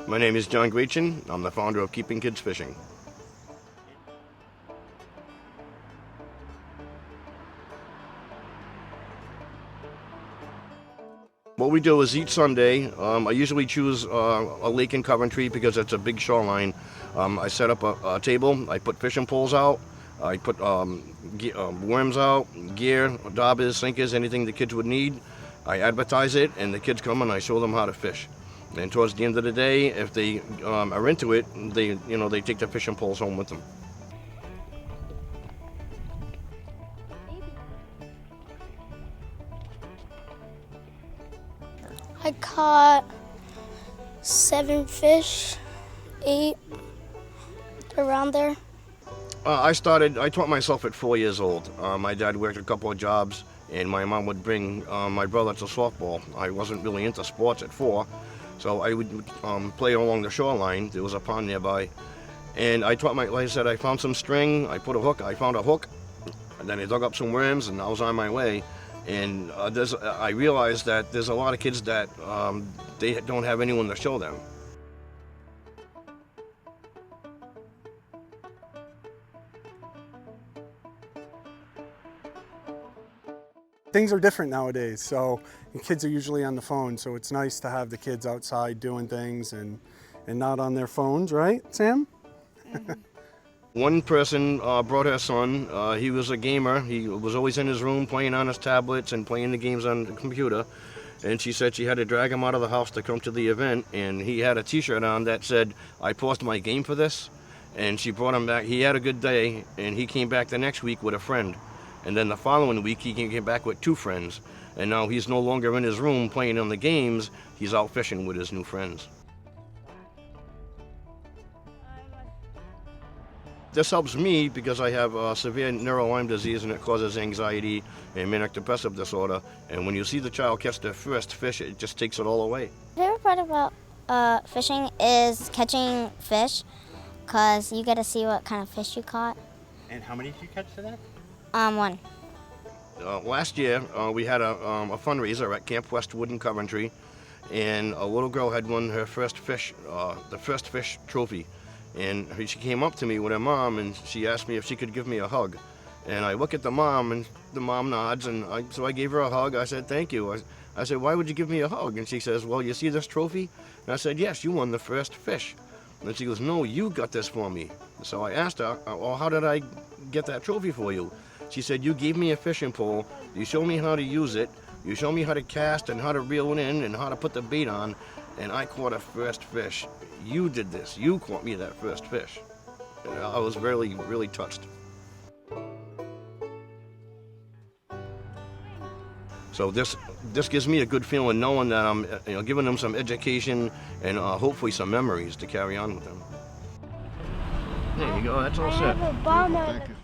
My name is John Gretchen. I'm the founder of Keeping Kids Fishing. What we do is each Sunday, I usually choose a lake in Coventry because it's a big shoreline. I set up a table, I put fishing poles out, I put worms out, gear, daubers, sinkers, anything the kids would need. I advertise it and the kids come and I show them how to fish. And towards the end of the day, if they are into it, they take the fishing poles home with them. I caught 7 fish, 8, around there. I taught myself at 4 years old. My dad worked a couple of jobs and my mom would bring my brother to softball. I wasn't really into sports at 4, so I would play along the shoreline. There was a pond nearby. And like I said, I found some string, I found a hook, and then I dug up some worms and I was on my way. And I realized that there's a lot of kids that they don't have anyone to show them. Things are different nowadays, so kids are usually on the phone, so it's nice to have the kids outside doing things and not on their phones, right, Sam? Mm-hmm. One person brought her son. He was a gamer. He was always in his room playing on his tablets and playing the games on the computer. And she said she had to drag him out of the house to come to the event. And he had a t-shirt on that said, "I paused my game for this." And she brought him back. He had a good day. And he came back the next week with a friend. And then the following week, he came back with 2 friends. And now he's no longer in his room playing on the games. He's out fishing with his new friends. This helps me because I have severe Lyme disease and it causes anxiety and manic depressive disorder. And when you see the child catch their first fish, it just takes it all away. My favorite part about fishing is catching fish, because you get to see what kind of fish you caught. And how many did you catch today? 1. Last year, we had a fundraiser at Camp Westwood in Coventry, and a little girl had won her first fish, the first fish trophy. And she came up to me with her mom and she asked me if she could give me a hug. And I look at the mom and the mom nods, and so I gave her a hug. I said, "Thank you." I said, "Why would you give me a hug?" And she says, "Well, you see this trophy?" And I said, "Yes, you won the first fish." And she goes, "No, you got this for me." So I asked her, "Well, how did I get that trophy for you?" She said, "You gave me a fishing pole, you showed me how to use it, you showed me how to cast and how to reel it in and how to put the bait on, and I caught a first fish. You did this. You caught me that first fish." And I was really, really touched. So this gives me a good feeling knowing that I'm giving them some education and hopefully some memories to carry on with them. There you go. That's all set. I have a bomb on Thank you.